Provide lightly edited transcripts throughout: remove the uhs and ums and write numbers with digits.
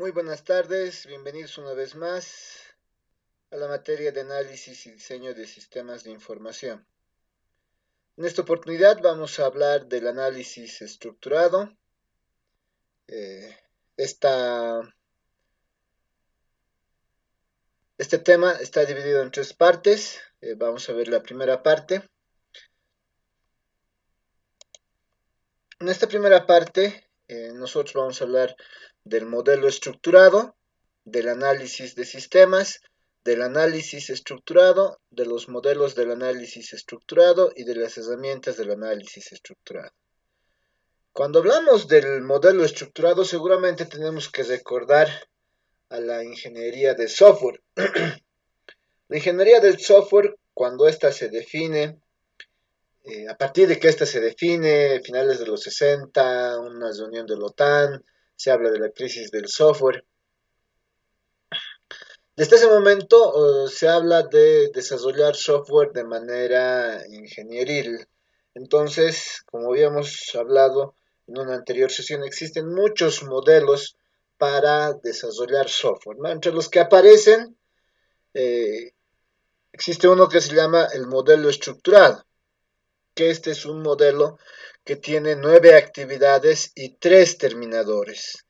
Muy buenas tardes, bienvenidos una vez más a la materia de análisis y diseño de sistemas de información. En esta oportunidad vamos a hablar del análisis estructurado. Eh, esta- este tema está dividido en tres partes. Vamos a ver la primera parte. En esta primera parte, nosotros vamos a hablar del modelo estructurado, del análisis de sistemas, del análisis estructurado, de los modelos del análisis estructurado y de las herramientas del análisis estructurado. Cuando hablamos del modelo estructurado, seguramente tenemos que recordar a la ingeniería de software. La ingeniería del software, cuando ésta se define, a partir de que ésta se define, finales de los 60, una reunión de la OTAN, se habla de la crisis del software. Desde ese momento se habla de desarrollar software de manera ingenieril. Entonces, como habíamos hablado en una anterior sesión, existen muchos modelos para desarrollar software, ¿no? Entre los que aparecen, eh, existe uno que se llama el modelo estructurado, que este es un modelo que tiene 9 actividades y 3 terminadores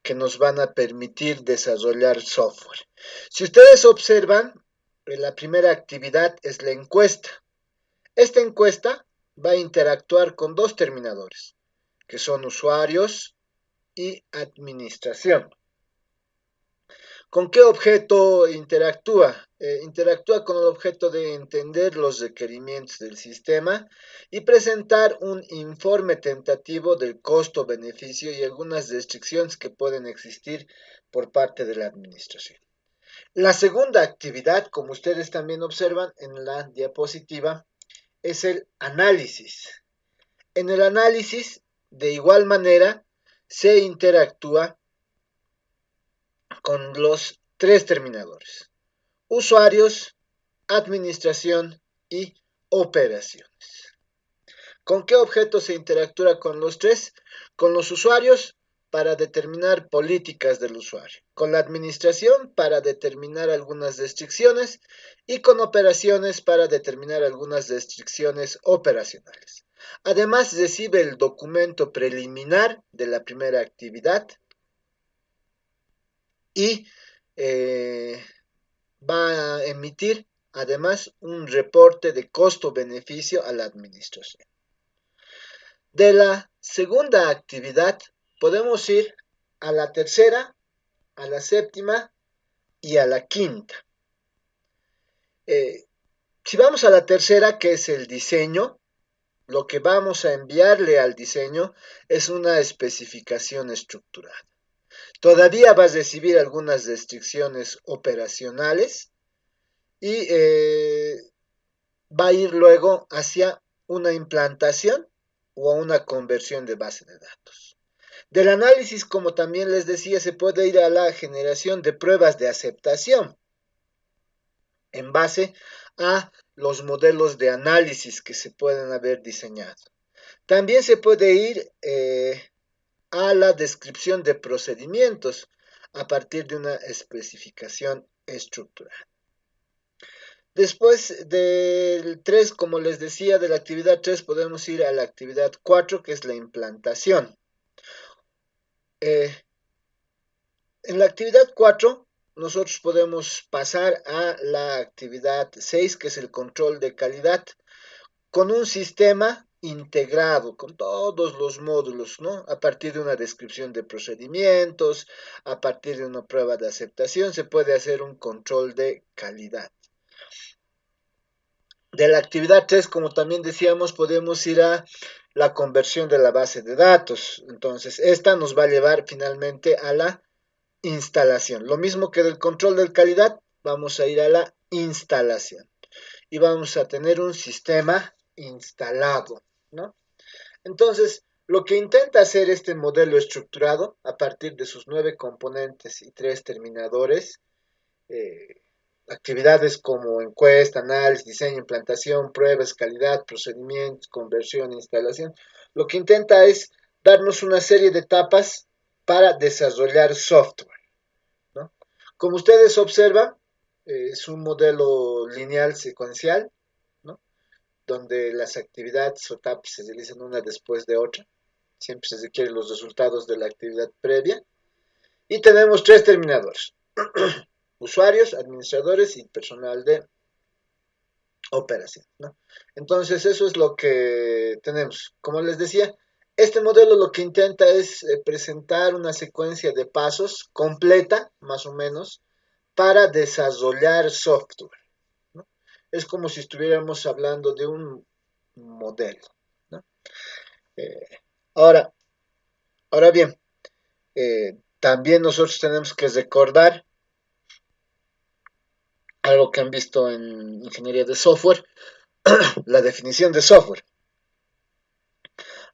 que nos van a permitir desarrollar software. Si ustedes observan, la primera actividad es la encuesta. Esta encuesta va a interactuar con dos terminadores, que son usuarios y administración. ¿Con qué objeto interactúa? Interactúa con el objeto de entender los requerimientos del sistema y presentar un informe tentativo del costo-beneficio y algunas restricciones que pueden existir por parte de la administración. La segunda actividad, como ustedes también observan en la diapositiva, es el análisis. En el análisis, de igual manera, se interactúa con los tres terminadores: usuarios, administración y operaciones. ¿Con qué objeto se interactúa con los tres? Con los usuarios para determinar políticas del usuario, con la administración para determinar algunas restricciones y con operaciones para determinar algunas restricciones operacionales. Además, recibe el documento preliminar de la primera actividad y eh, va a emitir además un reporte de costo-beneficio a la administración. De la segunda actividad podemos ir a la tercera, a la séptima y a la quinta. Si vamos a la tercera, que es el diseño, lo que vamos a enviarle al diseño es una especificación estructurada. Todavía va a recibir algunas restricciones operacionales y va a ir luego hacia una implantación o a una conversión de base de datos. Del análisis, como también les decía, se puede ir a la generación de pruebas de aceptación en base a los modelos de análisis que se pueden haber diseñado. También se puede ir a la descripción de procedimientos a partir de una especificación estructural. Después del 3, como les decía, de la actividad 3 podemos ir a la actividad 4, que es la implantación. En la actividad 4, nosotros podemos pasar a la actividad 6, que es el control de calidad, con un sistema integrado, con todos los módulos, ¿no? A partir de una descripción de procedimientos, a partir de una prueba de aceptación, se puede hacer un control de calidad. De la actividad 3, como también decíamos, podemos ir a la conversión de la base de datos. Entonces, esta nos va a llevar finalmente a la instalación. Lo mismo que del control de calidad, vamos a ir a la instalación. Y vamos a tener un sistema instalado, ¿no? Entonces, lo que intenta hacer este modelo estructurado, a partir de sus 9 componentes y 3 terminadores, actividades como encuesta, análisis, diseño, implantación, pruebas, calidad, procedimientos, conversión, instalación, lo que intenta es darnos una serie de etapas para desarrollar software. Como ustedes observan, es un modelo lineal secuencial, ¿no? Donde las actividades o etapas se realizan una después de otra. Siempre se requieren los resultados de la actividad previa. Y tenemos tres terminadores: usuarios, administradores y personal de operación, ¿no? Entonces, eso es lo que tenemos. Como les decía, este modelo lo que intenta es presentar una secuencia de pasos completa, más o menos, para desarrollar software, ¿no? Es como si estuviéramos hablando de un modelo, ¿no? Eh, ahora, ahora bien, también nosotros tenemos que recordar algo que han visto en ingeniería de software, la definición de software.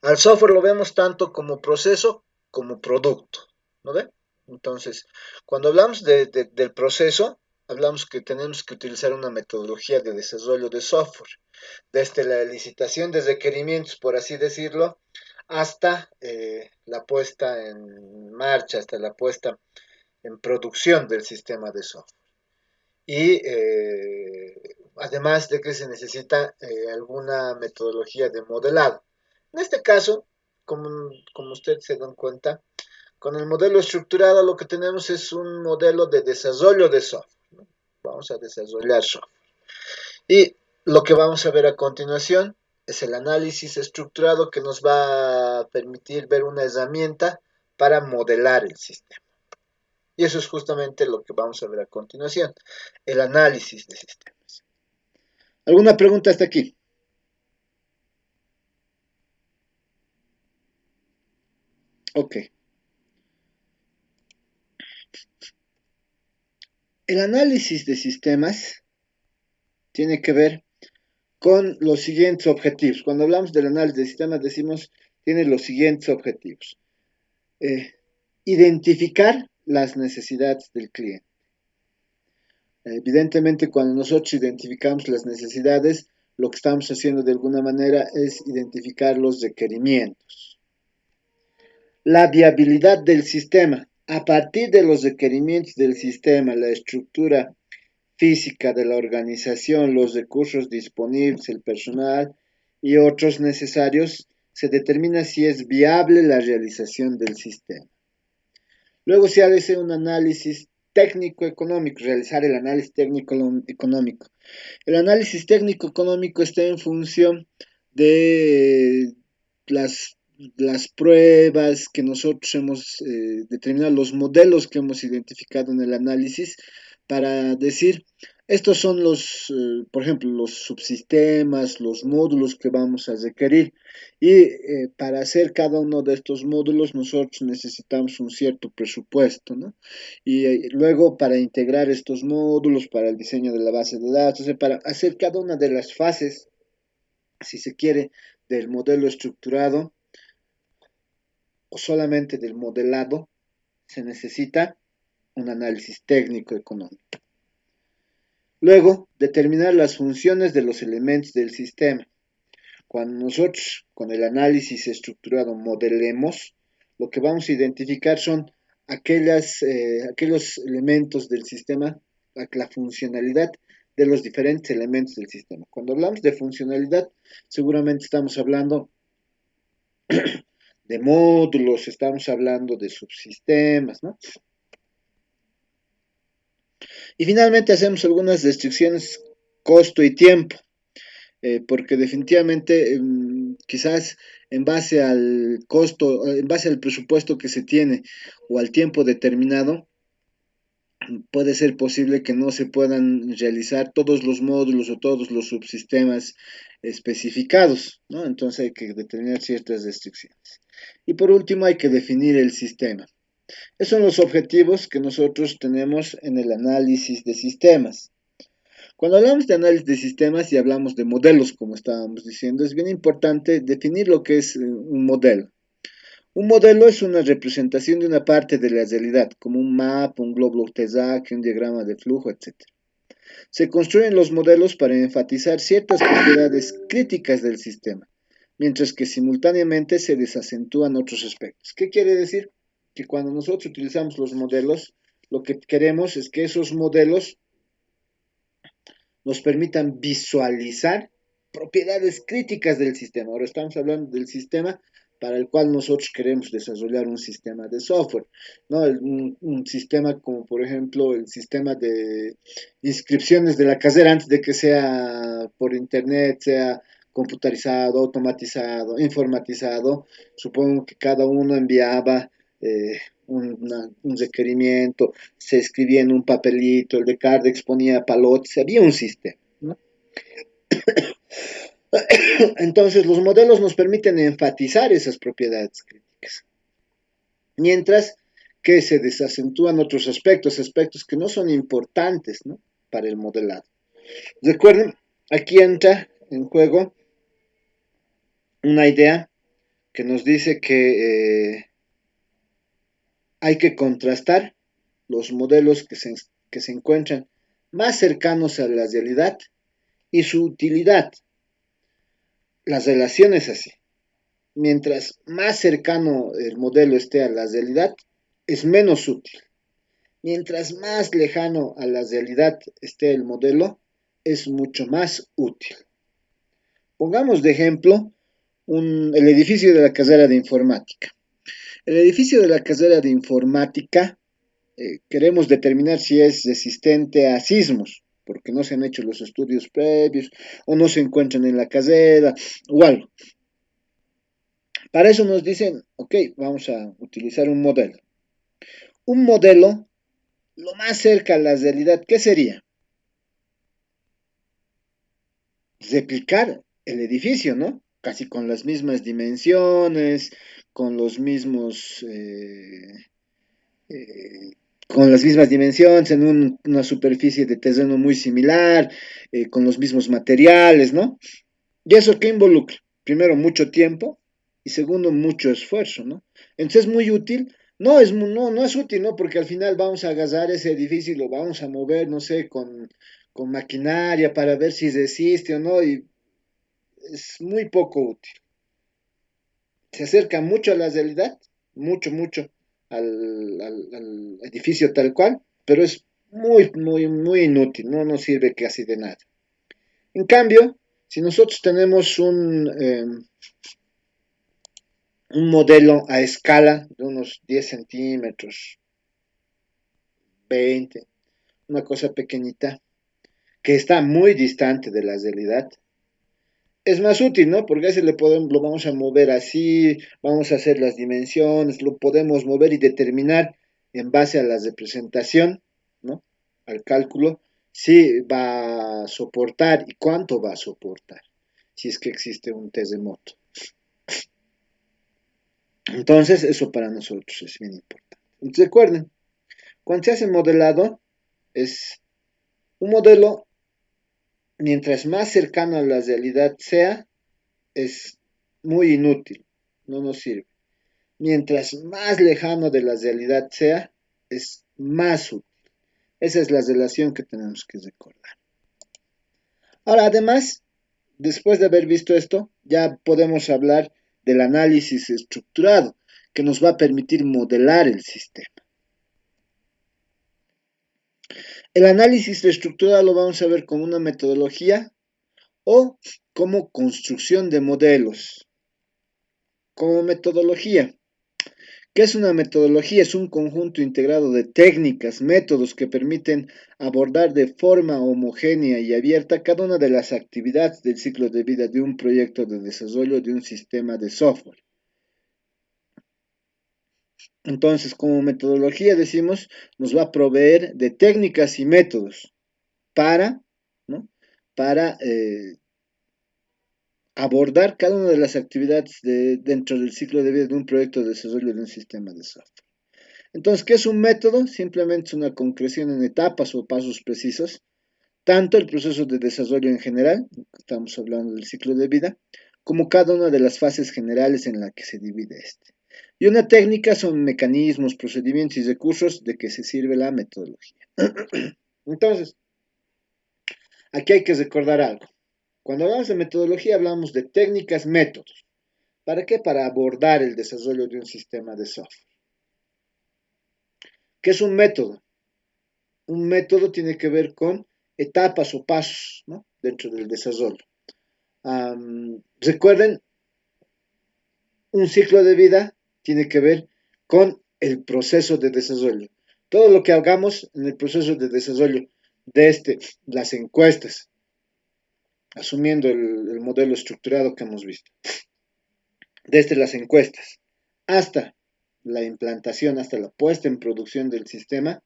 Al software lo vemos tanto como proceso como producto, ¿no ve? Entonces, cuando hablamos del proceso, hablamos que tenemos que utilizar una metodología de desarrollo de software, desde la licitación de requerimientos, por así decirlo, hasta la puesta en marcha, hasta la puesta en producción del sistema de software. Y además de que se necesita alguna metodología de modelado. En este caso, como ustedes se dan cuenta, con el modelo estructurado lo que tenemos es un modelo de desarrollo de software, ¿no? Vamos a desarrollar software. Y lo que vamos a ver a continuación es el análisis estructurado, que nos va a permitir ver una herramienta para modelar el sistema. Y eso es justamente lo que vamos a ver a continuación, el análisis de sistemas. ¿Alguna pregunta hasta aquí? Ok. El análisis de sistemas tiene que ver con los siguientes objetivos. Cuando hablamos del análisis de sistemas decimos, tiene los siguientes objetivos. Eh, Identificar las necesidades del cliente. Evidentemente, cuando nosotros identificamos las necesidades, lo que estamos haciendo de alguna manera es identificar los requerimientos. La viabilidad del sistema. A partir de los requerimientos del sistema, la estructura física de la organización, los recursos disponibles, el personal y otros necesarios, se determina si es viable la realización del sistema. Luego se hace un análisis técnico-económico, realizar el análisis técnico-económico. El análisis técnico-económico está en función de las, las pruebas que nosotros hemos determinado, los modelos que hemos identificado en el análisis, para decir, estos son por ejemplo, los subsistemas, los módulos que vamos a requerir. Y para hacer cada uno de estos módulos nosotros necesitamos un cierto presupuesto, ¿no? Y luego para integrar estos módulos, para el diseño de la base de datos, para hacer cada una de las fases, si se quiere, del modelo estructurado o solamente del modelado, se necesita un análisis técnico económico. Luego, determinar las funciones de los elementos del sistema. Cuando nosotros con el análisis estructurado modelemos, lo que vamos a identificar son aquellos elementos del sistema, la funcionalidad de los diferentes elementos del sistema. Cuando hablamos de funcionalidad, seguramente estamos hablando de módulos, estamos hablando de subsistemas, ¿no? Y finalmente hacemos algunas restricciones, costo y tiempo. Porque definitivamente quizás en base al costo, en base al presupuesto que se tiene o al tiempo determinado, puede ser posible que no se puedan realizar todos los módulos o todos los subsistemas especificados, ¿no? Entonces hay que determinar ciertas restricciones. Y por último hay que definir el sistema. Esos son los objetivos que nosotros tenemos en el análisis de sistemas. Cuando hablamos de análisis de sistemas y hablamos de modelos, como estábamos diciendo, es bien importante definir lo que es un modelo. Un modelo es una representación de una parte de la realidad, como un mapa, un globo terráqueo, un diagrama de flujo, etc. Se construyen los modelos para enfatizar ciertas propiedades críticas del sistema, mientras que simultáneamente se desacentúan otros aspectos. ¿Qué quiere decir? Que cuando nosotros utilizamos los modelos, lo que queremos es que esos modelos nos permitan visualizar propiedades críticas del sistema. Ahora estamos hablando del sistema para el cual nosotros queremos desarrollar un sistema de software, ¿no? Un sistema como por ejemplo el sistema de inscripciones de la casera antes de que sea por internet, sea computarizado, automatizado, informatizado. Supongo que cada uno enviaba un requerimiento, se escribía en un papelito, el de Cardex ponía palotes, había un sistema, ¿no? Entonces los modelos nos permiten enfatizar esas propiedades críticas, mientras que se desacentúan otros aspectos, aspectos que no son importantes, ¿no?, para el modelado. Recuerden, aquí entra en juego una idea que nos dice que hay que contrastar los modelos que se encuentran más cercanos a la realidad y su utilidad. Las relaciones así. Mientras más cercano el modelo esté a la realidad, es menos útil. Mientras más lejano a la realidad esté el modelo, es mucho más útil. Pongamos de ejemplo el edificio de la carrera de informática. El edificio de la carrera de informática queremos determinar si es resistente a sismos, porque no se han hecho los estudios previos o no se encuentran en la carrera o algo. Para eso nos dicen, ok, vamos a utilizar un modelo. Un modelo, lo más cerca a la realidad, ¿qué sería? Replicar el edificio, ¿no? Casi con las mismas dimensiones, con los mismos eh, con las mismas dimensiones, en una superficie de terreno muy similar, con los mismos materiales, ¿no? ¿Y eso qué involucra? Primero, mucho tiempo y segundo, mucho esfuerzo, ¿no? Entonces es muy útil. No es útil, ¿no? Porque al final vamos a agarrar ese edificio y lo vamos a mover, no sé, con maquinaria para ver si resiste o no, y es muy poco útil. Se acerca mucho a la realidad, mucho al edificio tal cual, pero es muy inútil, no nos sirve casi de nada. En cambio, si nosotros tenemos un modelo a escala de unos 10 centímetros, 20, una cosa pequeñita, que está muy distante de la realidad, es más útil, ¿no? Porque a ese lo vamos a mover así, vamos a hacer las dimensiones, lo podemos mover y determinar en base a la representación, ¿no? Al cálculo, si va a soportar y cuánto va a soportar, si es que existe un terremoto. Entonces, eso para nosotros es bien importante. Entonces, recuerden, cuando se hace modelado, es un modelo, mientras más cercano a la realidad sea, es muy inútil, no nos sirve. Mientras más lejano de la realidad sea, es más útil. Esa es la relación que tenemos que recordar. Ahora, además, después de haber visto esto, ya podemos hablar del análisis estructurado, que nos va a permitir modelar el sistema. El análisis estructurado lo vamos a ver como una metodología o como construcción de modelos. Como metodología. ¿Qué es una metodología? Es un conjunto integrado de técnicas, métodos que permiten abordar de forma homogénea y abierta cada una de las actividades del ciclo de vida de un proyecto de desarrollo de un sistema de software. Entonces, como metodología decimos, nos va a proveer de técnicas y métodos para, ¿no?, para abordar cada una de las actividades dentro del ciclo de vida de un proyecto de desarrollo de un sistema de software. Entonces, ¿qué es un método? Simplemente es una concreción en etapas o pasos precisos, tanto el proceso de desarrollo en general, estamos hablando del ciclo de vida, como cada una de las fases generales en la que se divide este. Y una técnica son mecanismos, procedimientos y recursos de que se sirve la metodología. Entonces, aquí hay que recordar algo. Cuando hablamos de metodología hablamos de técnicas, métodos. ¿Para qué? Para abordar el desarrollo de un sistema de software. ¿Qué es un método? un método tiene que ver con etapas o pasos, ¿no? Dentro del desarrollo. Recuerden, un ciclo de vida tiene que ver con el proceso de desarrollo. Todo lo que hagamos en el proceso de desarrollo de las encuestas, asumiendo el modelo estructurado que hemos visto, desde las encuestas hasta la implantación, hasta la puesta en producción del sistema,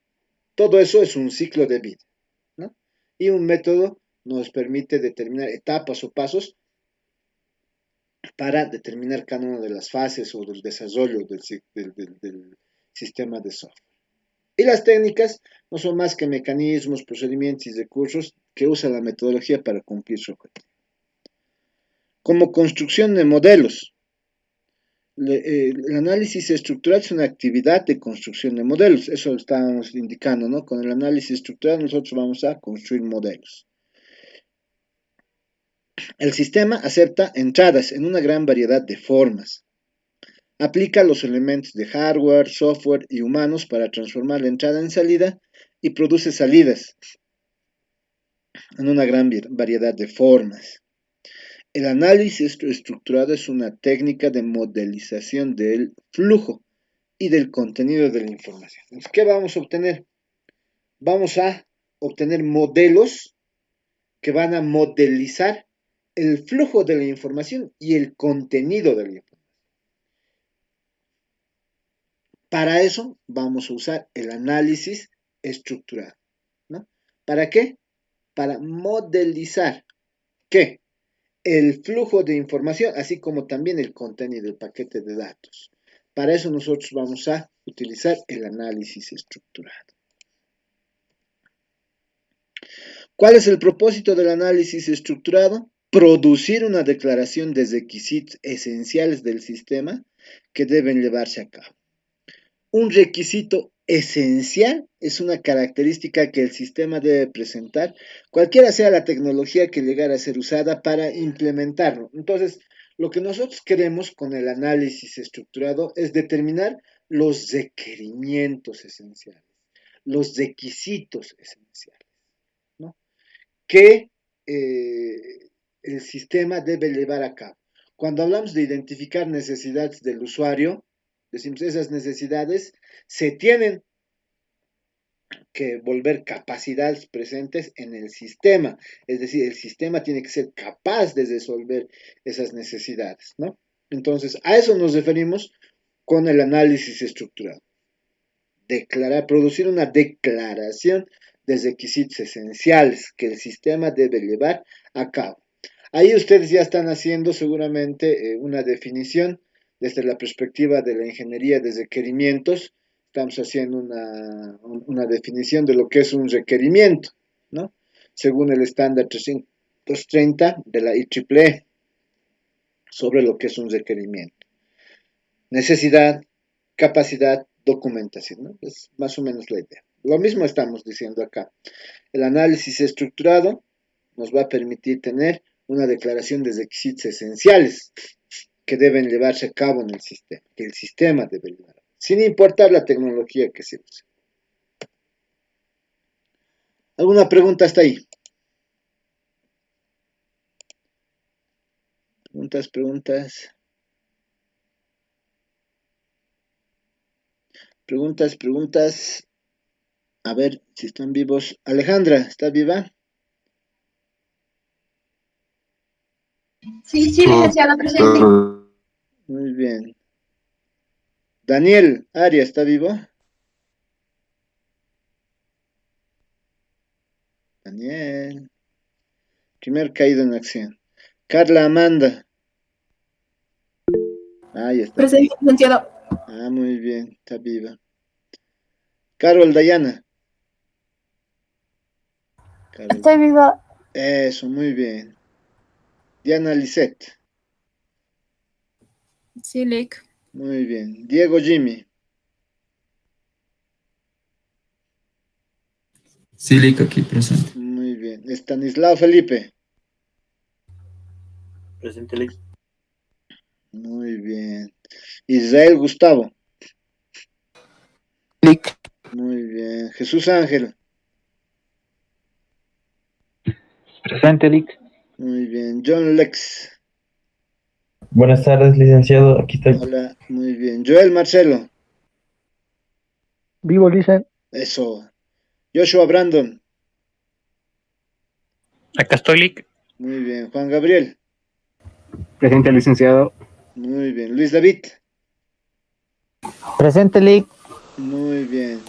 todo eso es un ciclo de vida, ¿no? Y un método nos permite determinar etapas o pasos para determinar cada una de las fases o del desarrollo del sistema de software. Y las técnicas no son más que mecanismos, procedimientos y recursos que usa la metodología para cumplir su objetivo. Como construcción de modelos, el análisis estructural es una actividad de construcción de modelos, eso lo estábamos indicando, ¿no? Con el análisis estructural nosotros vamos a construir modelos. El sistema acepta entradas en una gran variedad de formas. Aplica los elementos de hardware, software y humanos para transformar la entrada en salida y produce salidas en una gran variedad de formas. El análisis estructurado es una técnica de modelización del flujo y del contenido de la información. Entonces, ¿qué vamos a obtener? Vamos a obtener modelos que van a modelizar el flujo de la información y el contenido de la información. Para eso vamos a usar el análisis estructurado, ¿no? ¿Para qué? Para modelizar, ¿qué? El flujo de información, así como también el contenido del paquete de datos. Para eso nosotros vamos a utilizar el análisis estructurado. ¿Cuál es el propósito del análisis estructurado? Producir una declaración de requisitos esenciales del sistema que deben llevarse a cabo. Un requisito esencial es una característica que el sistema debe presentar, cualquiera sea la tecnología que llegara a ser usada para implementarlo. Entonces, lo que nosotros queremos con el análisis estructurado es determinar los requerimientos esenciales, los requisitos esenciales, ¿no? Que el sistema debe llevar a cabo. Cuando hablamos de identificar necesidades del usuario, decimos esas necesidades se tienen que volver capacidades presentes en el sistema, es decir, el sistema tiene que ser capaz de resolver esas necesidades, ¿no? Entonces, a eso nos referimos con el análisis estructurado. Producir una declaración de requisitos esenciales que el sistema debe llevar a cabo. Ahí ustedes ya están haciendo seguramente una definición desde la perspectiva de la ingeniería de requerimientos. Estamos haciendo una definición de lo que es un requerimiento, ¿no? Según el estándar 330 de la IEEE sobre lo que es un requerimiento. Necesidad, capacidad, documentación, ¿no? Es más o menos la idea. Lo mismo estamos diciendo acá. El análisis estructurado nos va a permitir tener una declaración de requisitos esenciales que deben llevarse a cabo en el sistema, que el sistema debe llevar, sin importar la tecnología que se use. ¿Alguna pregunta hasta ahí? Preguntas. A ver si están vivos. Alejandra, ¿está viva? Sí, sí, licenciado, presente. Muy bien. Daniel Arias, ¿está vivo? Daniel. Primer caído en acción. Carla Amanda. Ahí está. Presente, licenciado. Ah, muy bien, está viva. Carol Dayana. Estoy viva. Eso, muy bien. Diana Lisette. Sí, Lick. Muy bien. Diego Jimmy. Sí, Lick, aquí presente. Muy bien. Estanislao Felipe. Presente, Lick. Muy bien. Israel Gustavo. Lick. Muy bien. Jesús Ángel. Presente, Lic. Muy bien. John Lex. Buenas tardes, licenciado. Aquí estoy. Hola, muy bien. Joel Marcelo. Vivo, Lisa. Eso. Joshua Brandon. Acá estoy, Lic. Muy bien. Juan Gabriel. Presente, licenciado. Muy bien. Luis David. Presente, Lic. Muy bien.